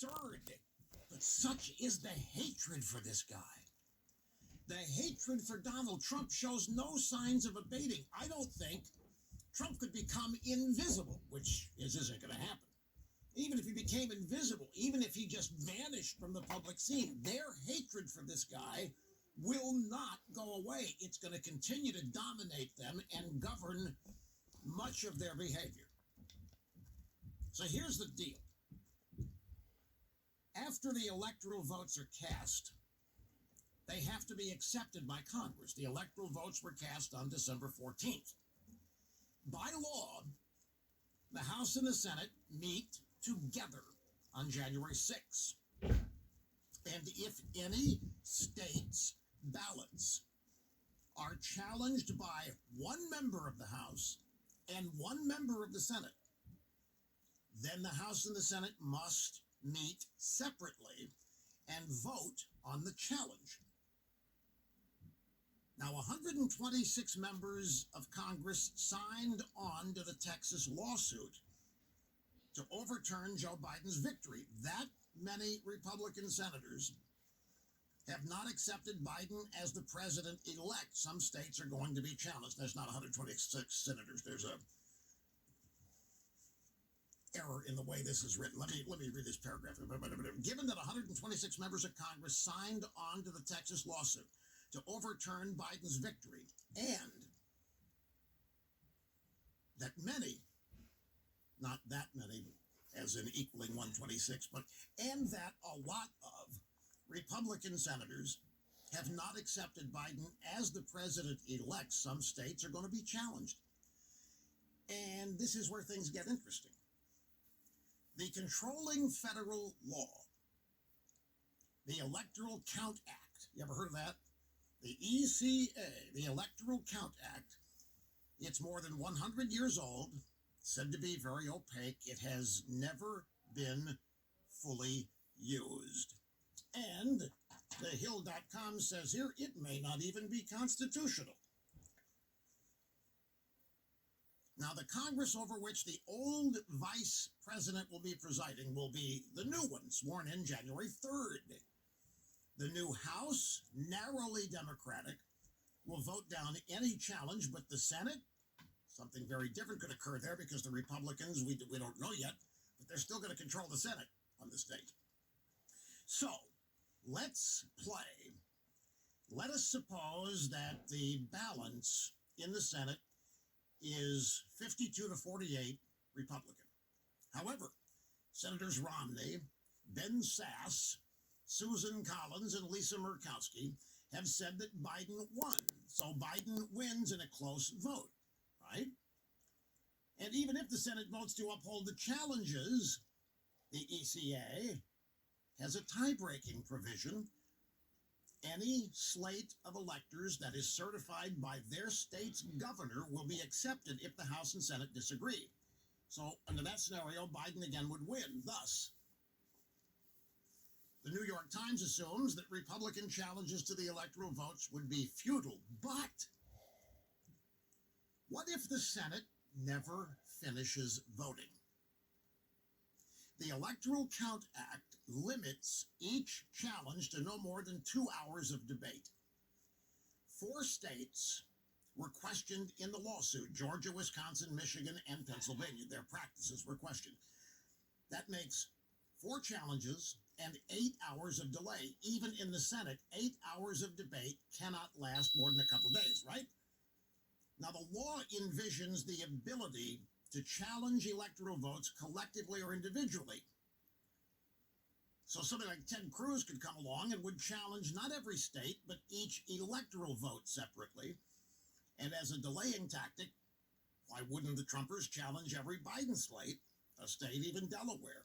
Absurd. But such is the hatred for this guy. The hatred for Donald Trump shows no signs of abating. I don't think Trump could become invisible, which isn't going to happen. Even if he became invisible, even if he just vanished from the public scene, their hatred for this guy will not go away. It's going to continue to dominate them and govern much of their behavior. So here's the deal. After the electoral votes are cast, they have to be accepted by Congress. The electoral votes were cast on December 14th. By law, the House and the Senate meet together on January 6th. And if any state's ballots are challenged by one member of the House and one member of the Senate, then the House and the Senate must meet separately and vote on the challenge. Now, 126 members of Congress signed on to the Texas lawsuit to overturn Joe Biden's victory. That many Republican senators have not accepted Biden as the president-elect. Some states are going to be challenged. There's not 126 senators. There's a error in the way this is written. Let me read this paragraph. Given that 126 members of Congress signed on to the Texas lawsuit to overturn Biden's victory, and that many, not that many, as in equaling 126, and that a lot of Republican senators have not accepted Biden as the president-elect, some states are going to be challenged. And this is where things get interesting. The controlling federal law, the Electoral Count Act, you ever heard of that? The ECA, the Electoral Count Act, it's more than 100 years old, said to be very opaque. It has never been fully used. And thehill.com says here it may not even be constitutional. Now, the Congress over which the old vice president will be presiding will be the new one, sworn in January 3rd. The new House, narrowly Democratic, will vote down any challenge, but the Senate, something very different could occur there because the Republicans, we don't know yet, but they're still going to control the Senate on this date. So, let's play. Let us suppose that the balance in the Senate is 52 to 48 Republican. However, Senators Romney, Ben Sasse, Susan Collins, and Lisa Murkowski have said that Biden won. So Biden wins in a close vote, right? And even if the Senate votes to uphold the challenges, the ECA has a tie-breaking provision. Any slate of electors that is certified by their state's governor will be accepted if the House and Senate disagree. So under that scenario, Biden again would win. Thus, the New York Times assumes that Republican challenges to the electoral votes would be futile. But what if the Senate never finishes voting? The Electoral Count Act limits each challenge to no more than 2 hours of debate. 4 states were questioned in the lawsuit: Georgia, Wisconsin, Michigan, and Pennsylvania. Their practices were questioned. That makes 4 challenges and 8 hours of delay. Even in the Senate, 8 hours of debate cannot last more than a couple days, right? Now, the law envisions the ability to challenge electoral votes collectively or individually. So somebody like Ted Cruz could come along and would challenge not every state, but each electoral vote separately. And as a delaying tactic, why wouldn't the Trumpers challenge every Biden slate, a state, even Delaware?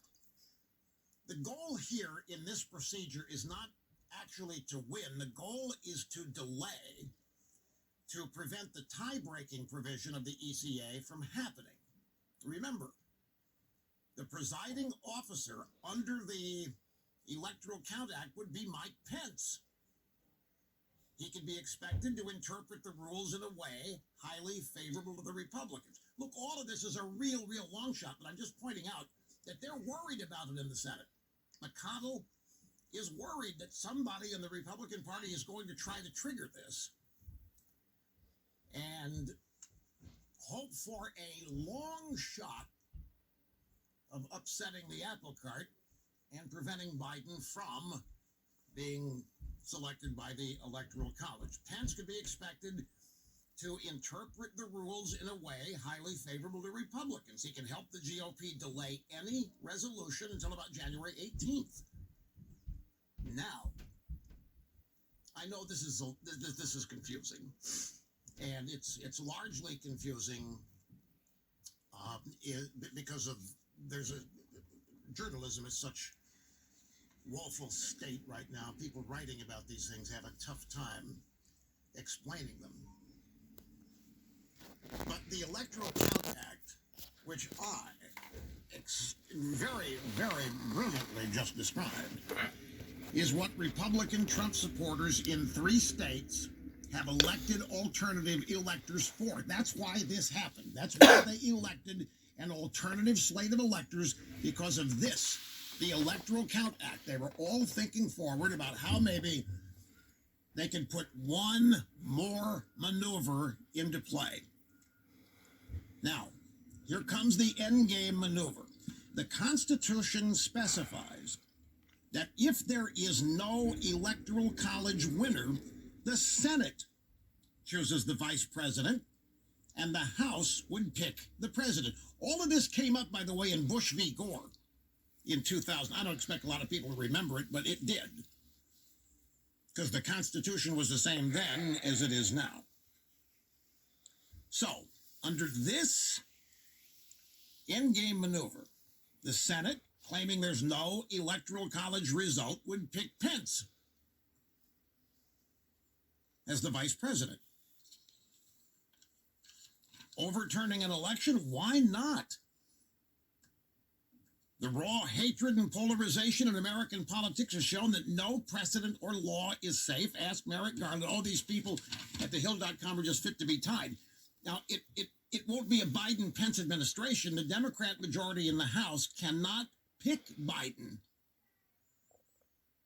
The goal here in this procedure is not actually to win. The goal is to delay, to prevent the tie-breaking provision of the ECA from happening. Remember, the presiding officer under the Electoral Count Act would be Mike Pence. He could be expected to interpret the rules in a way highly favorable to the Republicans. Look, all of this is a real long shot, but I'm just pointing out that they're worried about it in the Senate. McConnell is worried that somebody in the Republican Party is going to try to trigger this and hope for a long shot of upsetting the apple cart and preventing Biden from being selected by the Electoral College. Pence could be expected to interpret the rules in a way highly favorable to Republicans. He can help the GOP delay any resolution until about January 18th. Now, I know this is confusing, and it's largely confusing because of journalism is such woeful state right now. People writing about these things have a tough time explaining them. But the Electoral Count Act, which I very, very brilliantly just described, is what Republican Trump supporters in 3 states have elected alternative electors for. That's why this happened. That's why they elected an alternative slate of electors, because of this, the Electoral Count Act. They were all thinking forward about how maybe they could put one more maneuver into play. Now, here comes the endgame maneuver. The Constitution specifies that if there is no Electoral College winner, the Senate chooses the vice president, and the House would pick the president. All of this came up, by the way, in Bush v. Gore in 2000. I don't expect a lot of people to remember it, but it did, because the Constitution was the same then as it is now. So, under this endgame maneuver, the Senate, claiming there's no Electoral College result, would pick Pence as the vice president. Overturning an election? Why not? The raw hatred and polarization in American politics has shown that no precedent or law is safe. Ask Merrick Garland. All these people at thehill.com are just fit to be tied. Now, it won't be a Biden-Pence administration. The Democrat majority in the House cannot pick Biden,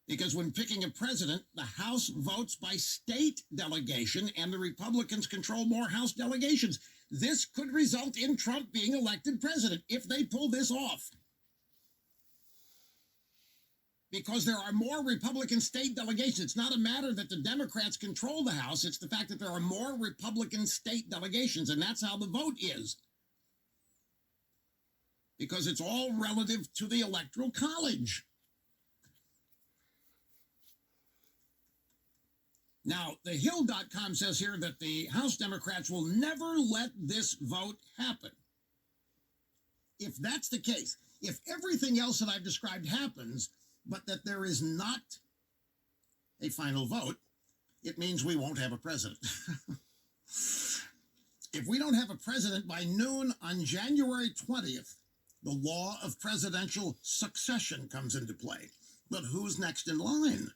because when picking a president, the House votes by state delegation, and the Republicans control more House delegations. This could result in Trump being elected president if they pull this off, because there are more Republican state delegations. It's not a matter that the Democrats control the House. It's the fact that there are more Republican state delegations, and that's how the vote is, because it's all relative to the Electoral College. Now, thehill.com says here that the House Democrats will never let this vote happen. If that's the case, if everything else that I've described happens, but that there is not a final vote, it means we won't have a president. If we don't have a president by noon on January 20th, the law of presidential succession comes into play. But who's next in line?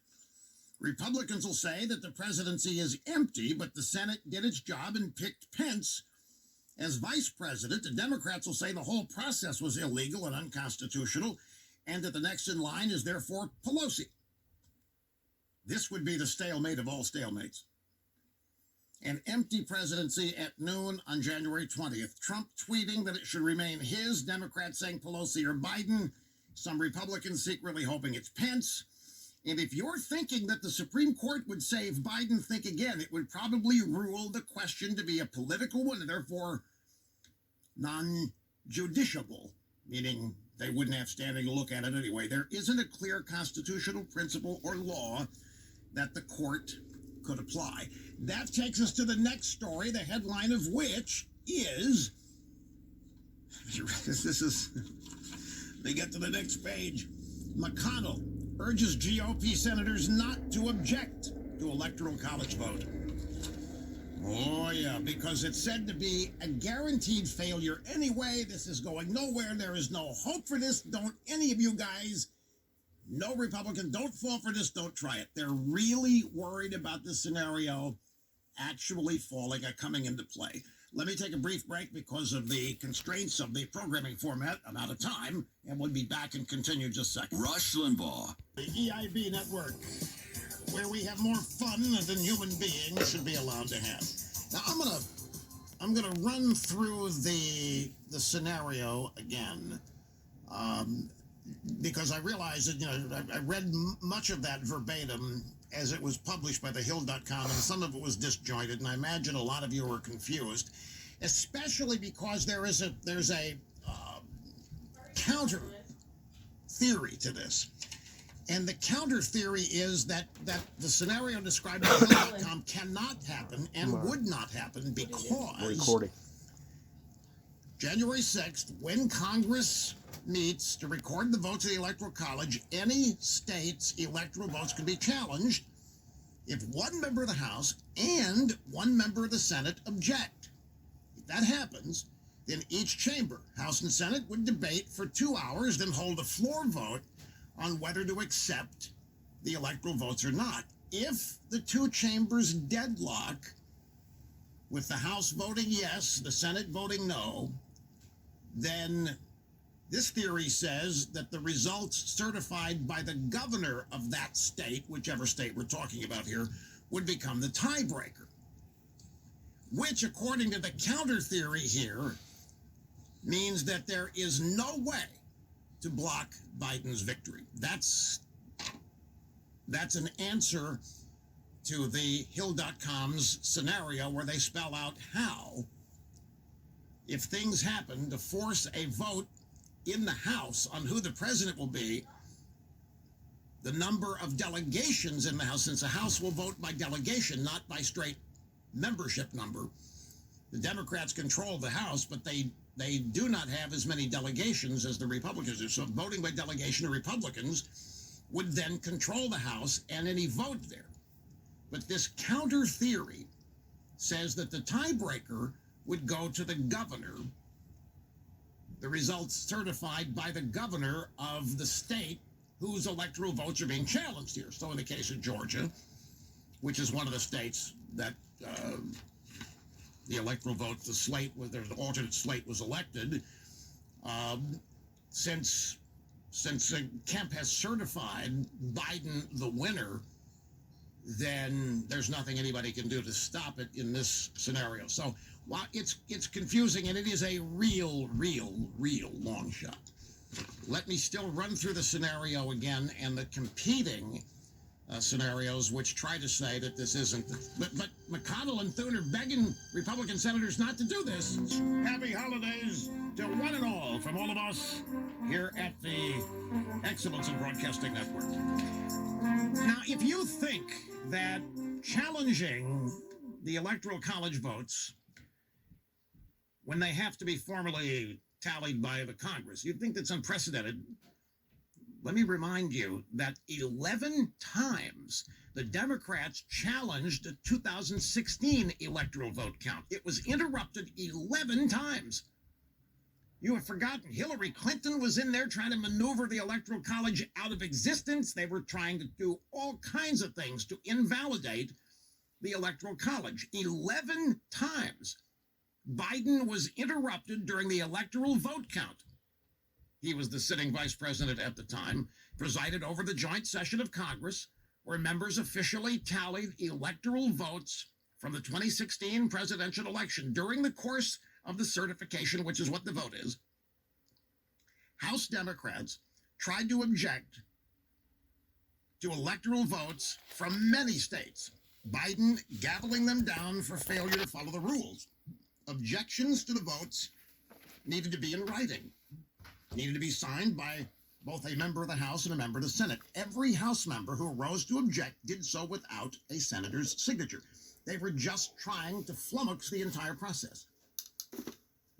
Republicans will say that the presidency is empty, but the Senate did its job and picked Pence as vice president. The Democrats will say the whole process was illegal and unconstitutional, and that the next in line is therefore Pelosi. This would be the stalemate of all stalemates. An empty presidency at noon on January 20th. Trump tweeting that it should remain his, Democrats saying Pelosi or Biden, some Republicans secretly hoping it's Pence. And if you're thinking that the Supreme Court would say if Biden think again, it would probably rule the question to be a political one and therefore non-judiciable, meaning they wouldn't have standing to look at it anyway. There isn't a clear constitutional principle or law that the court could apply. That takes us to the next story, the headline of which is, let me get to the next page. McConnell urges GOP senators not to object to Electoral College vote. Oh, yeah, because it's said to be a guaranteed failure anyway. This is going nowhere. There is no hope for this. Don't any of you guys, no Republican, don't fall for this. Don't try it. They're really worried about this scenario actually coming into play. Let me take a brief break because of the constraints of the programming format. I'm out of time, and we'll be back and continue just a second. Rush Limbaugh. The EIB network, where we have more fun than human beings should be allowed to have. Now, I'm gonna run through the scenario again, because I realized that I read much of that verbatim as it was published by thehill.com, and some of it was disjointed, and I imagine a lot of you were confused, especially because there's a counter theory to this. And the counter theory is that the scenario described by Hill.com cannot happen and would not happen because January 6th, when Congress meets to record the votes of the Electoral College, any state's electoral votes can be challenged if one member of the House and one member of the Senate object. If that happens, then each chamber, House and Senate, would debate for 2 hours, then hold a floor vote on whether to accept the electoral votes or not. If the two chambers deadlock, with the House voting yes, the Senate voting no, then this theory says that the results certified by the governor of that state, whichever state we're talking about here, would become the tiebreaker. Which, according to the counter theory here, means that there is no way to block Biden's victory. That's an answer to the Hill.com's scenario where they spell out how, if things happen to force a vote in the House on who the president will be, the number of delegations in the House, since the House will vote by delegation, not by straight membership number. The Democrats control the House, but they do not have as many delegations as the Republicans do. So voting by delegation, the Republicans would then control the House and any vote there. But this counter theory says that the tiebreaker would go to the governor, the results certified by the governor of the state whose electoral votes are being challenged here. So in the case of Georgia, which is one of the states that the electoral vote, there's an alternate slate was elected, since Kemp has certified Biden the winner, then there's nothing anybody can do to stop it in this scenario. So while it's confusing, and it is a real long shot, let me still run through the scenario again and the competing scenarios which try to say that this isn't. But McConnell and Thune are begging Republican senators not to do this. Happy holidays to one and all from all of us here at the Excellence in Broadcasting Network. Now, if you think that challenging the Electoral College votes when they have to be formally tallied by the Congress, you'd think that's unprecedented. Let me remind you that 11 times the Democrats challenged the 2016 electoral vote count. It was interrupted 11 times. You have forgotten Hillary Clinton was in there trying to maneuver the Electoral College out of existence. They were trying to do all kinds of things to invalidate the Electoral College. 11 times Biden was interrupted during the electoral vote count. He was the sitting vice president at the time, presided over the joint session of Congress, where members officially tallied electoral votes from the 2016 presidential election. During the course of the certification, which is what the vote is, House Democrats tried to object to electoral votes from many states, Biden gaveling them down for failure to follow the rules. Objections to the votes needed to be in writing, needed to be signed by both a member of the House and a member of the Senate. Every House member who arose to object did so without a senator's signature. They were just trying to flummox the entire process.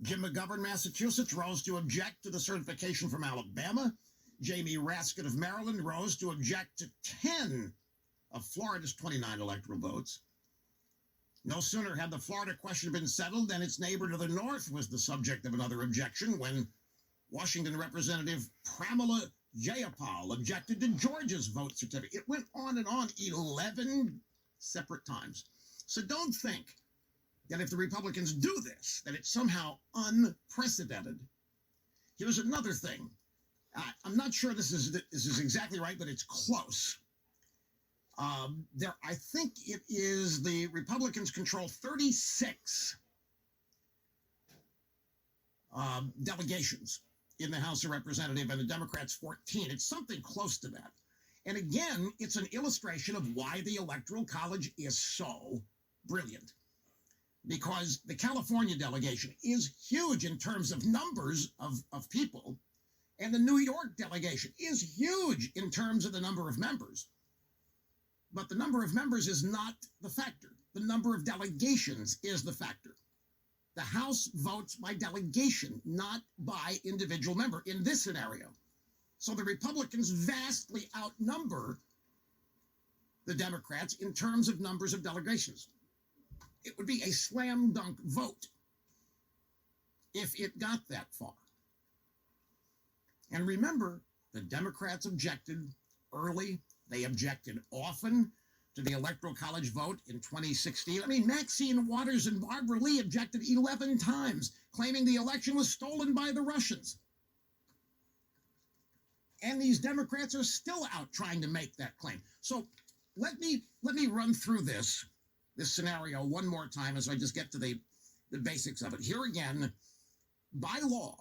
Jim McGovern, Massachusetts, rose to object to the certification from Alabama. Jamie Raskin of Maryland rose to object to 10 of Florida's 29 electoral votes. No sooner had the Florida question been settled than its neighbor to the north was the subject of another objection when Washington Representative Pramila Jayapal objected to Georgia's vote certificate. It went on and on 11 separate times. So don't think that if the Republicans do this, that it's somehow unprecedented. Here's another thing. I'm not sure this is exactly right, but it's close. I think it is the Republicans control 36 delegations in the House of Representatives, and the Democrats 14. It's something close to that. And again, it's an illustration of why the Electoral College is so brilliant. Because the California delegation is huge in terms of numbers of people, and the New York delegation is huge in terms of the number of members. But the number of members is not the factor. The number of delegations is the factor. The House votes by delegation, not by individual member in this scenario. So the Republicans vastly outnumber the Democrats in terms of numbers of delegations. It would be a slam dunk vote if it got that far. And remember, the Democrats objected early. They objected often to the Electoral College vote in 2016. I mean, Maxine Waters and Barbara Lee objected 11 times, claiming the election was stolen by the Russians. And these Democrats are still out trying to make that claim. So let me run through this scenario one more time as I just get to the basics of it. Here again, by law,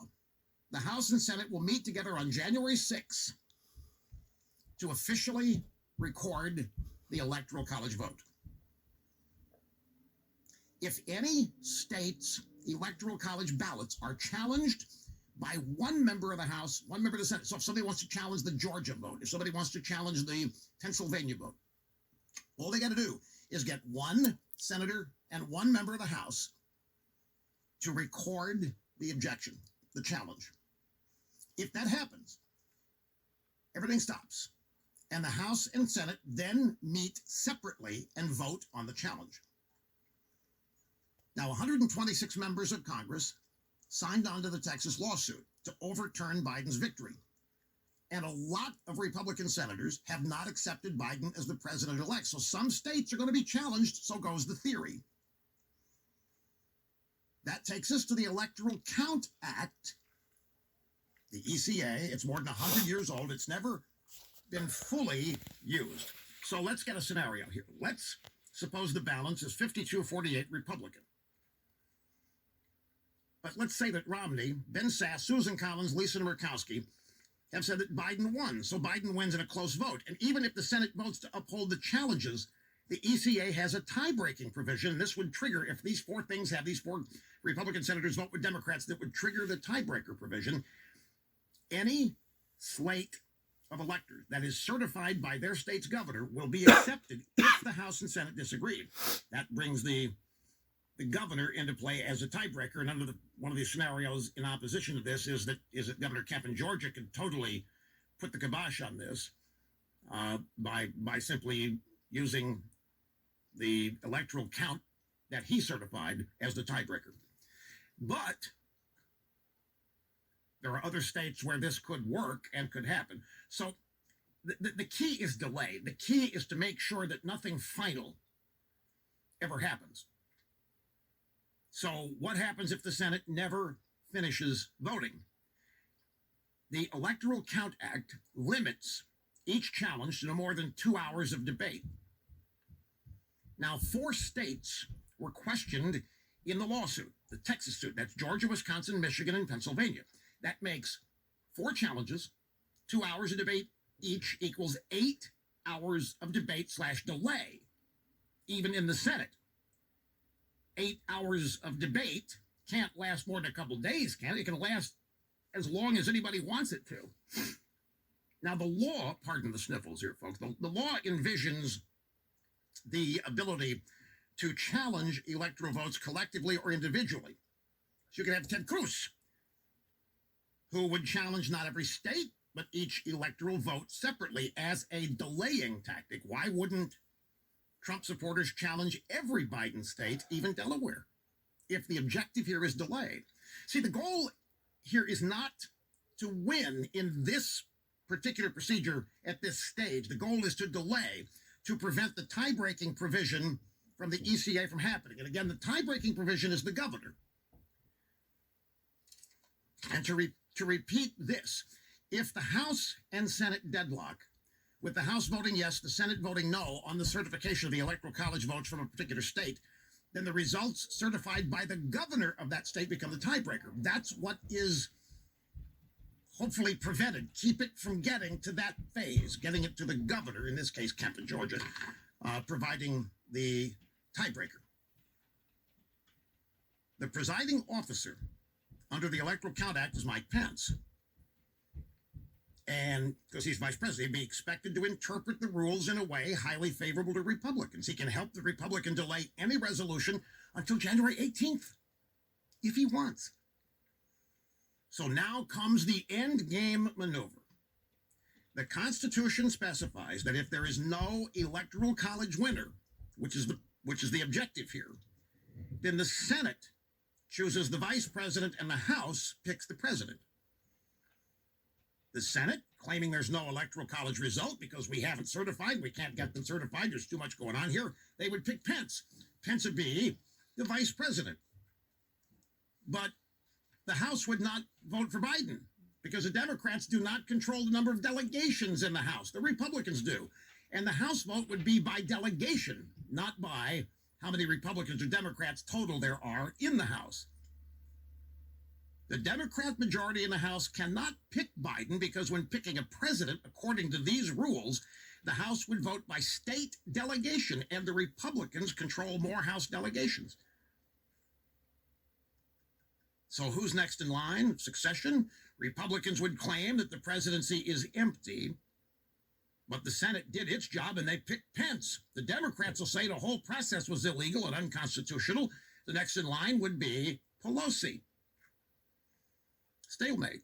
the House and Senate will meet together on January 6th to officially record the Electoral College vote. If any state's Electoral College ballots are challenged by one member of the House, one member of the Senate, so if somebody wants to challenge the Georgia vote, if somebody wants to challenge the Pennsylvania vote, all they got to do is get one senator and one member of the House to record the objection, the challenge. If that happens, everything stops. And the House and Senate then meet separately and vote on the challenge. Now, 126 members of Congress signed on to the Texas lawsuit to overturn Biden's victory. And a lot of Republican senators have not accepted Biden as the president-elect. So some states are going to be challenged, so goes the theory. That takes us to the Electoral Count Act, the ECA. It's more than 100 years old. It's never been fully used. So let's get a scenario here. Let's suppose the balance is 52-48 Republican. But let's say that Romney, Ben Sasse, Susan Collins, Lisa Murkowski have said that Biden won. So Biden wins in a close vote. And even if the Senate votes to uphold the challenges, the ECA has a tie-breaking provision. This would trigger, if these four things have these four Republican senators vote with Democrats, that would trigger the tiebreaker provision. Any slate of electors that is certified by their state's governor will be accepted if the House and Senate disagree. That brings the governor into play as a tiebreaker. And under one of the scenarios in opposition to this is that Governor Kemp in Georgia could totally put the kibosh on this by simply using the electoral count that he certified as the tiebreaker. But there are other states where this could work and could happen. So the key is delay. The key is to make sure that nothing final ever happens. So what happens if the Senate never finishes voting? The Electoral Count Act limits each challenge to no more than 2 hours of debate. Now, 4 states were questioned in the lawsuit, the Texas suit. That's Georgia, Wisconsin, Michigan, and Pennsylvania. That makes 4 challenges, 2 hours of debate each equals 8 hours of debate / delay, even in the Senate. 8 hours of debate can't last more than a couple days, can it? It can last as long as anybody wants it to. Now, the law, pardon the sniffles here, folks, the law envisions the ability to challenge electoral votes collectively or individually. So you could have Ted Cruz, who would challenge not every state, but each electoral vote separately as a delaying tactic. Why wouldn't Trump supporters challenge every Biden state, even Delaware, if the objective here is delay? See, the goal here is not to win in this particular procedure at this stage. The goal is to delay, to prevent the tie-breaking provision from the ECA from happening. And again, the tie-breaking provision is the governor. And to repeat this, if the House and Senate deadlock, with the House voting yes, the Senate voting no on the certification of the Electoral College votes from a particular state, then the results certified by the governor of that state become the tiebreaker. That's what is hopefully prevented. Keep it from getting to that phase, getting it to the governor, in this case, Kemp in Georgia, providing the tiebreaker. The presiding officer under the Electoral Count Act is Mike Pence. And because he's vice president, he'd be expected to interpret the rules in a way highly favorable to Republicans. He can help the Republican delay any resolution until January 18th, if he wants. So now comes the end game maneuver. The Constitution specifies that if there is no Electoral College winner, which is the objective here, then the Senate chooses the vice president and the House picks the president. The Senate, claiming there's no Electoral College result because we haven't certified, we can't get them certified, there's too much going on here, they would pick Pence. Pence would be the vice president. But the House would not vote for Biden because the Democrats do not control the number of delegations in the House. The Republicans do. And the House vote would be by delegation, not by how many Republicans or Democrats total there are in the House. The Democrat majority in the House cannot pick Biden because when picking a president, according to these rules, the House would vote by state delegation, and the Republicans control more House delegations. So who's next in line? Succession? Republicans would claim that the presidency is empty, but the Senate did its job and they picked Pence. The Democrats will say the whole process was illegal and unconstitutional. The next in line would be Pelosi. Stalemate.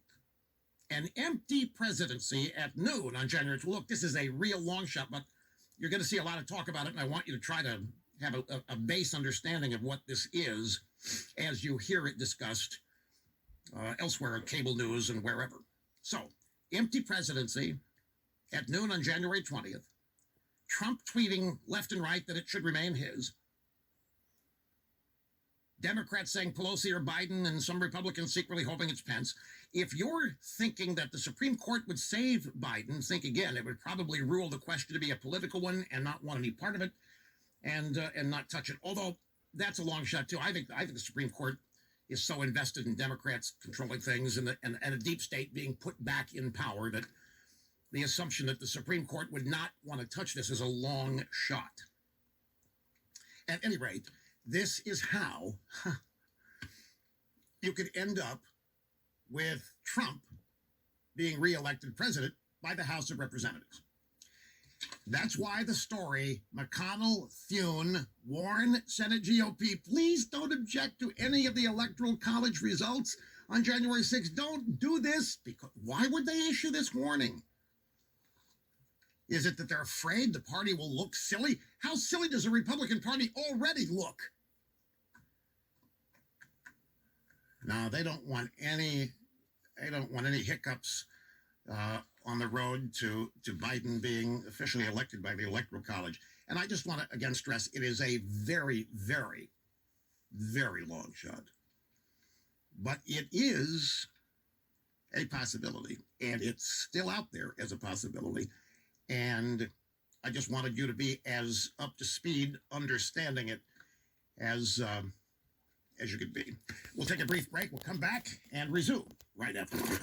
An empty presidency at noon on January 12th. Look, this is a real long shot, but you're going to see a lot of talk about it, and I want you to try to have a base understanding of what this is as you hear it discussed elsewhere on cable news and wherever. So, empty presidency at noon on January 20th. Trump tweeting left and right that it should remain his. Democrats saying Pelosi or Biden, and some Republicans secretly hoping it's Pence. If you're thinking that the Supreme Court would save Biden, think again. It would probably rule the question to be a political one and not want any part of it, and not touch it. Although that's a long shot too. I think the Supreme Court is so invested in Democrats controlling things and a deep state being put back in power that the assumption that the Supreme Court would not want to touch this is a long shot. At any rate, this is how you could end up with Trump being reelected president by the House of Representatives. That's why the story, McConnell, Thune, Warren, Senate GOP, please don't object to any of the Electoral College results on January 6th. Don't do this. Because why would they issue this warning? Is it that they're afraid the party will look silly? How silly does the Republican Party already look? No, they don't want any hiccups on the road to Biden being officially elected by the Electoral College. And I just want to, again, stress it is a very, very, very long shot. But it is a possibility, and it's still out there as a possibility. And I just wanted you to be as up to speed understanding it as you could be. We'll take a brief break. We'll come back and resume right after this.